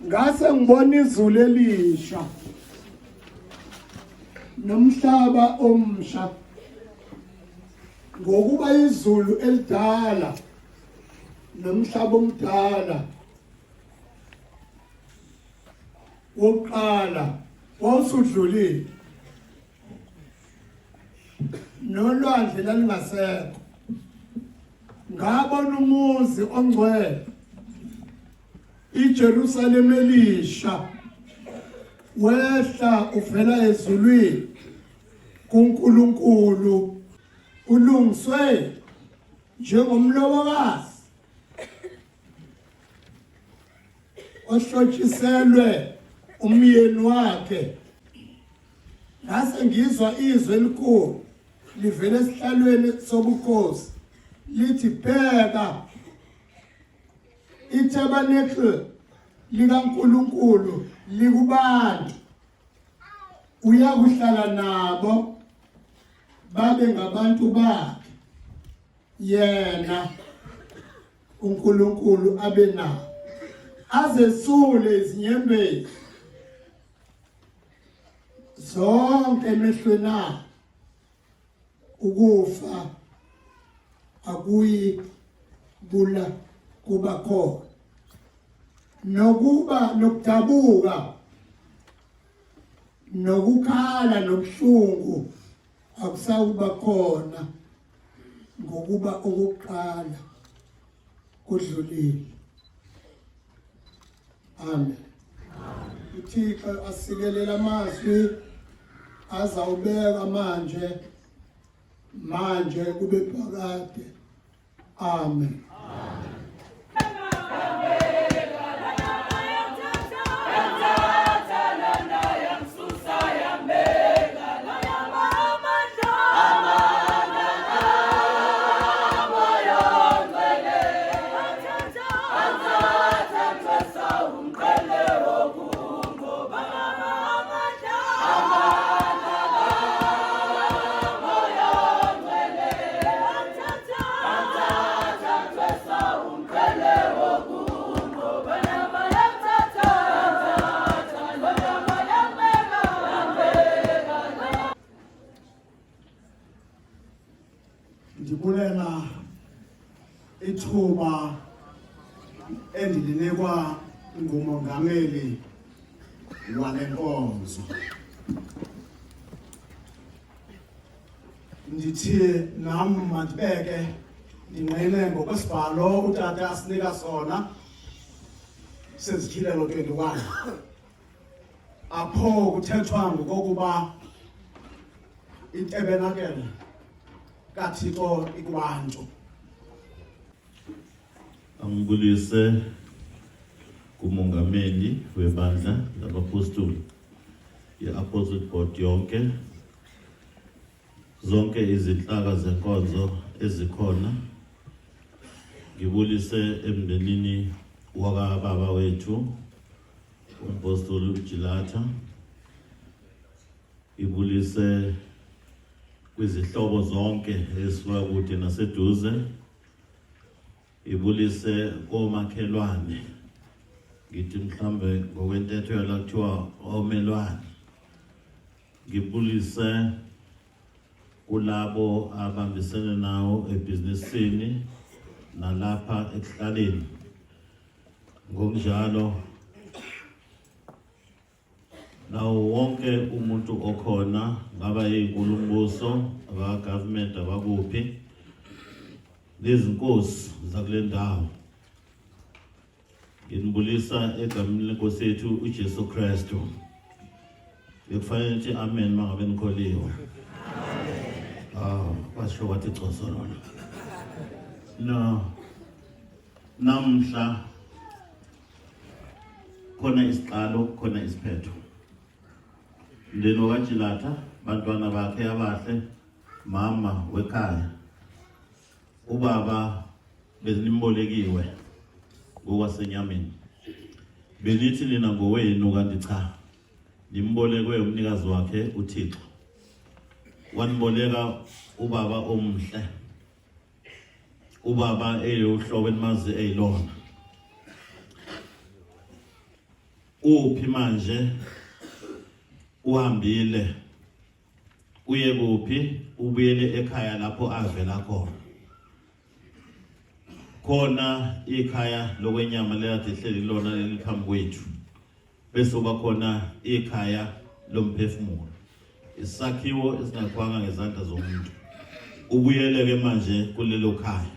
Ngase ngibona izulu elisha nomhlaba omsha ngokuba izulu elidala nomhlaba omdala wokuqala wawusudlulile nolwandle lalingasekho ngabona umuzi ongcwele iJerusalem elisha wehla uvela ezulwini kuNkulunkulu ulungiswe njengomlobokazi ohlotshiselwe umyeni wakhe. Ngase ngizwa izwi elikhulu livela esihlalweni sobukhosi lithi bheka itabernacle likaNkulunkulu likubantu uyakuhlala nabo babe ngabantu bakhe yena uNkulunkulu abe nabo azesule izinyembezi zonke emehlweni ukufa akuyi bula kuba khona nokuba nokudabuka nokukhala nobuhlungu akusawuba khona ngokuba okuqala kudlulile. Amen. uThixo asikelela amazwi azawubeka manje kube phakade. Amen. Ndibulela ithuba endilinikwa ngumongameli wale nkonzo. Ndithi nam mandibeke ndinqine ngokwesibhalo utata asinika sona sezityhilelo 21 apho kuthethwa ngokokuba itabernacle kaThixo ikubantu. Angibulise kumongameli webandla labapostoli ye-Apostle Board yonke, zonke izinhlaka zenkonzo ezikhona. Ngibulise emndenini wakababa wethu uMpostoli uJilatha. Ngibulise kwizihlobo zonke ezisuka kude naseduze. Ibulise komakhelwane, ngithi mhlambe ngokwentetho yala kuthiwa omelwane. Ngibulise kulabo abambisene nawo ebhizinisini nalapha ekuhlaleni. Ngokunjalo nawo wonke umuntu okhona, ngaba yiNkulumbuso, aba-government, abakuphi, lezinkosi zakule ndawo. Nginibulisa egameni lenkosi yethu uJesu Kristu. Bekufanele ukuthi amen mangabe nikholiwe. Basho wathi icoso lona. Namhla khona isiqalo, khona isiphetho. Ndeno kaJilatha, bantwana bakhe abahle, mama wekhaya, ubaba bezinimbolekiwe ngokwasenyameni. belithi nina ngowenu kanti cha nimbolekwe umnikazi wakhe uThixo wanboleka ubaba omhle ubaba eyohlobo enimazi eyilona uphi manje uhambile uye kuphi ubuyele ekhaya lapho avela khona ikhaya lokwenyama leyade hleli lona leliphambi kwethu bese uba khona ikhaya lomphefumulo isakhiwo esingakwanga ngezandla zomuntu ubuyele ke manje kulelo khaya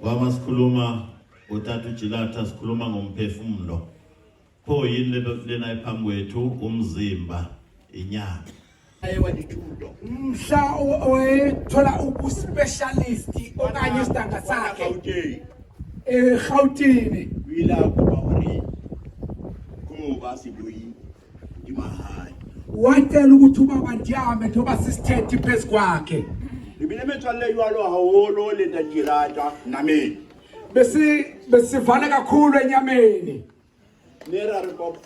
wama sikhuluma utata uJilatha sikhuluma ngomphefumulo pho yini lena iphambi kwethu umzimba inyama ayewaditulo mhla oyethola ubuspecialist okanye isidanga sakhe eGauteng wila kuba hore kuba sibuyi imahai wacela ukuthi ubaba Ndiyame njengoba sisithethe phezu kwakhe libile methwale yalo hawolo le Ndajilata nami besivana kakhulu enyameni nera repop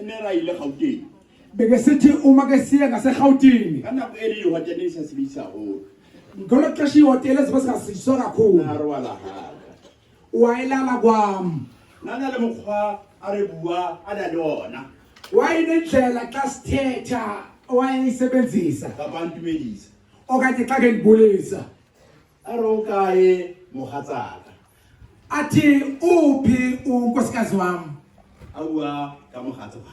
nera ile Gauteng beke sithi uma ke siye ngaseGauteng kana eri yohatenisa sibisa ho ngolo xesha ihotela zibesingasitshwa kakhulu narwala ha wayelala kwami nana le mkhwa arebua ana lona wayinendlela xa sithetha wayisebenzisa abantu melisa okanye xa ke ndibulisa arokaye mohatsaka athi uphi unkosikazi wami awa ka mohatsaka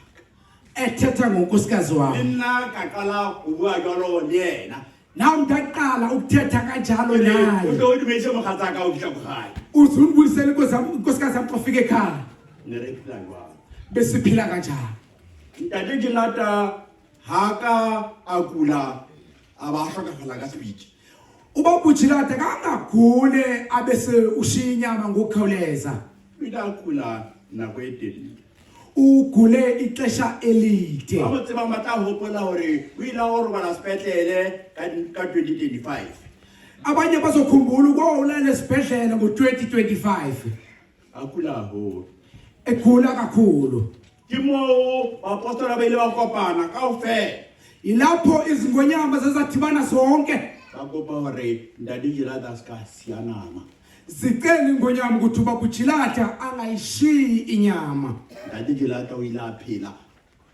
ethetha ngonkosikazi wami nna kaqala ubua jalo yena nawe ndaqala ukuthetha kanjalo naye udo dimetse mohatsaka o fihla boghae uzundibulisele inkosikazi yami xa ufika ekhaya nerephila jwa besiphila kanjalo ntate Jilata haka akula abahlokahala ka speech uba uJilatha kangagule abese ushiya inyama ngokukhawuleza idakula nakwedeni ugule ixesha elide ba tseba mata hopola hore o ila o robala sepetlele ka 2025 abanye bazokhumbula kwawulala esibhedlela ngo2025 akula ho egula kakhulu ke mo apostola ba ile ba kopana kaofela ilapho izingonyama zezadibana zonke ba kopa hore ndadi Jilata ska sianama zicela ingonyama ukuthi uba uJilatha angayishiyi inyama ndadi Jilata o ila phela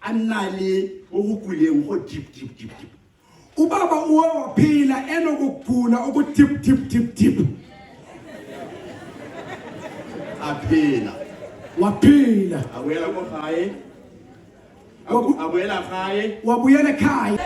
anale ukukuleng go deep ubaba uwe waphila enokugula okutip aphela waphila awela ko gae abuela gae wabuyela ekhaya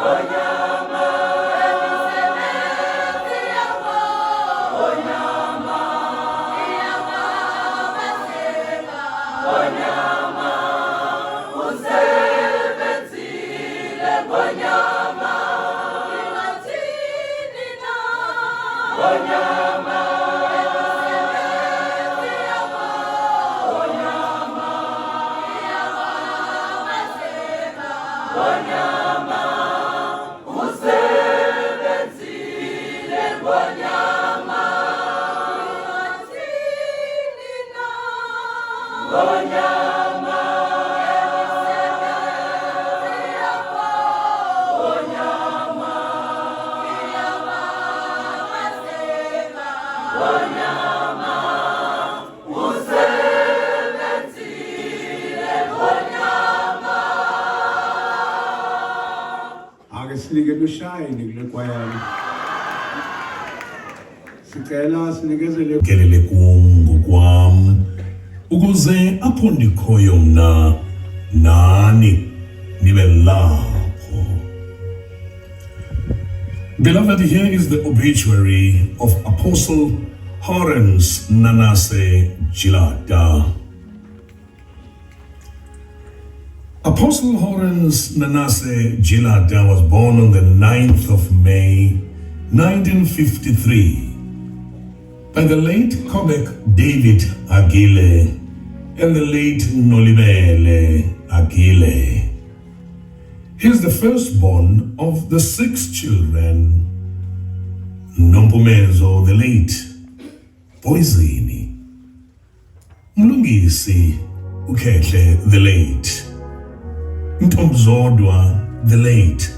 Ake sinike lushayini kule kwayana. Sicela sinikezele kelele kum ngokwam ukuze apho ndikhoyo mna nani nibe lapho. Beloved, here is the obituary of Apostle Horens Nanase Jilata. Apostle Horens Nanase Jilata was born on the 9th of May 1953 by the late Kobek David Agile and the late Nolibele Agile. He is the firstborn of the 6 children. Nompumezo the late, Poisini, Mlungisi Ukekle the late, Ntombzodwa the late,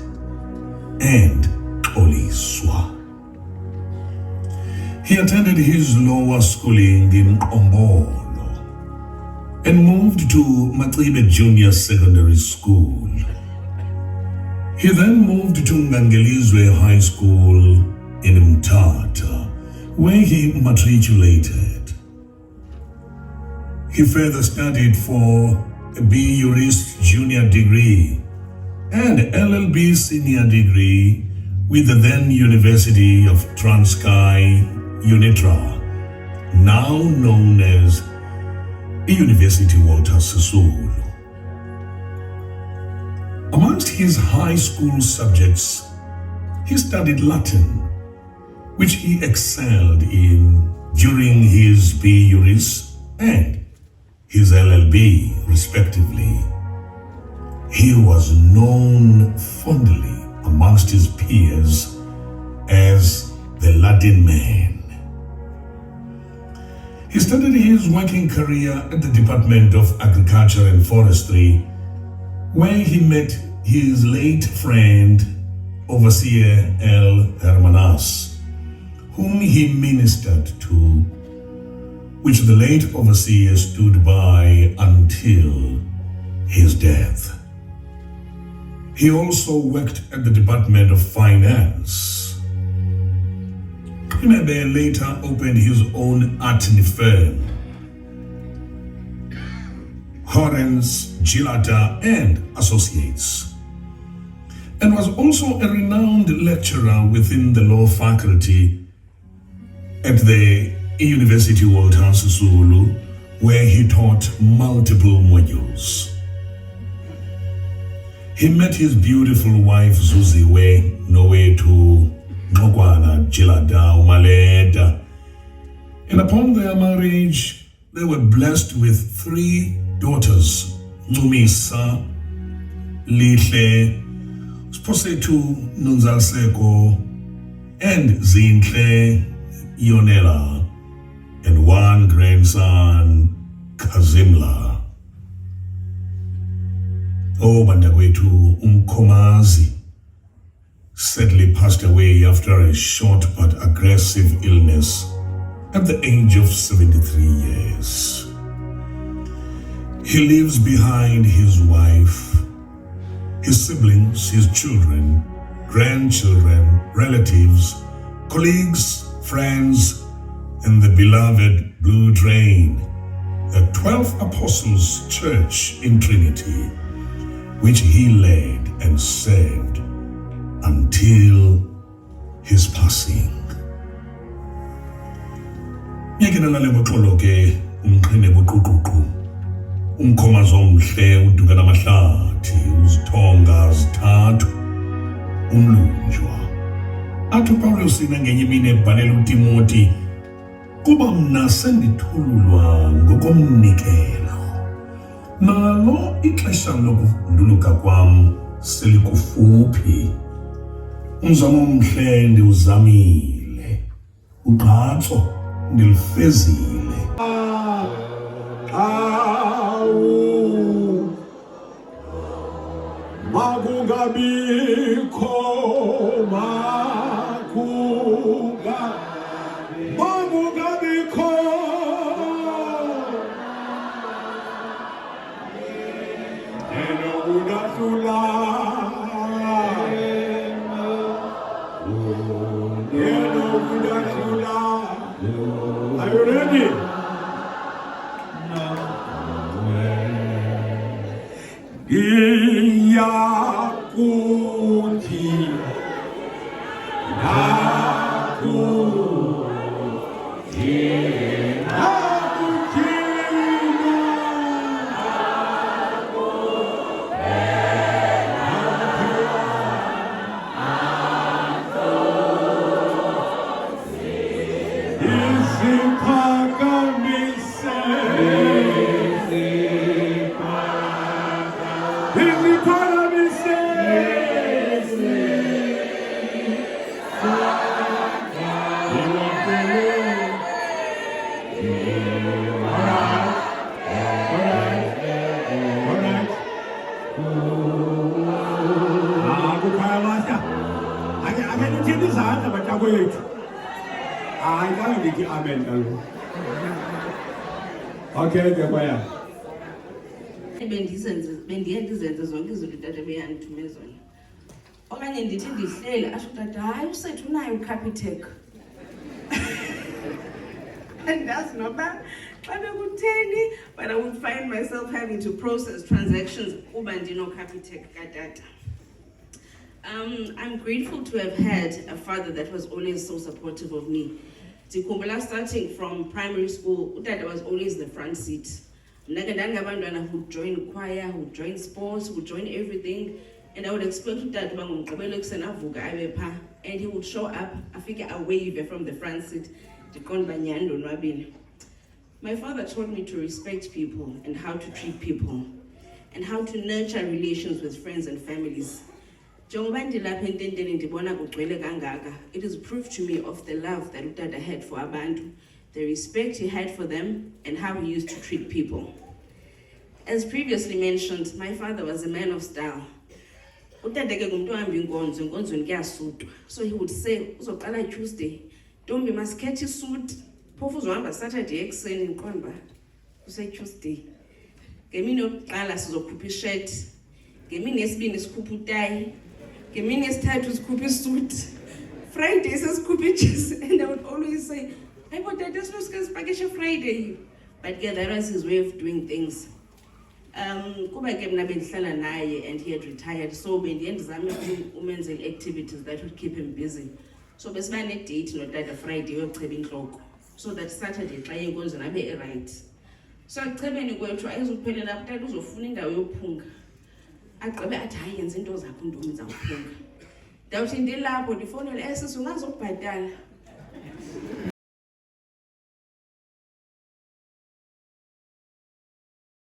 and Oliswa. He attended his lower schooling in Ombolo and moved to Matribe Junior Secondary School. He then moved to Ngangelizwe High School in Mtata, where he matriculated. He further studied for a B. Juris Junior degree and LLB Senior degree with the then University of Transkei, UNITRA, now known as University Walter Sisulu. Amongst his high school subjects, he studied Latin, which he excelled in during his B. Juris and his LLB, respectively. He was known fondly amongst his peers as the Latin man. He started his working career at the Department of Agriculture and Forestry, where he met his late friend, Overseer L. Hermanas, whom he ministered to, which the late overseer stood by until his death. He also worked at the Department of Finance. Kimebe later opened his own attorney firm, Horens, Jilata and Associates, and was also a renowned lecturer within the law faculty at the University Walter Sisulu, where he taught multiple modules. He met his beautiful wife Zuziwe Nowetu Ngokwana Jilata Umaleda, and upon their marriage, they were blessed with 3 daughters, Numisa, Lihle, Sposetu Nunzalseko, and Zinhle Ionela, and 1 grandson, Kazimla. Bandagwetu Umkomazi sadly passed away after a short but aggressive illness at the age of 73 years. He leaves behind his wife, his siblings, his children, grandchildren, relatives, colleagues, friends, and the beloved Blue Train, the 12th Apostles Church in Trinity, which he led and served until his passing. Ngeke nalale ngoxolo ke umqhine boquququ. Umkhomazi omhle uduka namahlathi uzithonga zithathu umlunjwa. Athi uPaulus ngenye imini ebhalela uTimoti kuba mna sendithululwa ngokomnikelo. Nalo ixesha lokuvunduluka kwam selikufuphi. Umzamo omhle ndiwuzamile. Ugqatso ndilifezile. Makungabikho Are you ready? Iyakuthi Amen. Okay, kwaya. bendiye ndizenze zonke izinto utata beyandithume zona. Okanye ndithi ndihlele asho utata hayi usethu unayo uCapitec. Andazi noba xa bekutheni, but I would find myself having to process transactions kuba ndino-Capitec katata. I'm grateful to have had a father that was always so supportive of me. Ndikhumbula starting from primary school, utata was always the front seat. Ndake ndangabantwana who join choir, who join sports, who join everything, and I would expect utata uba ngomgqibelo ekuseni avuka abe pha, and he would show up, afike a wave from the front seat. Ndiqonda uba nyhani ndonwabile. My father taught me to respect people and how to treat people and how to nurture relations with friends and families. It is proof to me of the love that Utata had for Abantu, the respect he had for them, and how he used to treat people. As previously mentioned, my father was a man of style. So he would say, Tuesday, don't be must catch a suit. Saturday, say Tuesday. Give me no colors of copy shirt. Give me nesbin is cupu tie. Give me nesbin scoopy suit. Fridays is scoopy chest. And I would always say, I want that there's no spaghetti Friday. But yeah, that was his way of doing things. And he had retired. So by the end, women's activities that would keep him busy. So best man a date, not that a Friday or trading clock. So that Saturday, trying goes and I be right. So I tell you, go try to put it up, that was a fooling that you pung. I tell you, at high and Zintos I couldn't do pung. Doubt in the lab or the phone and essence was up by Dan.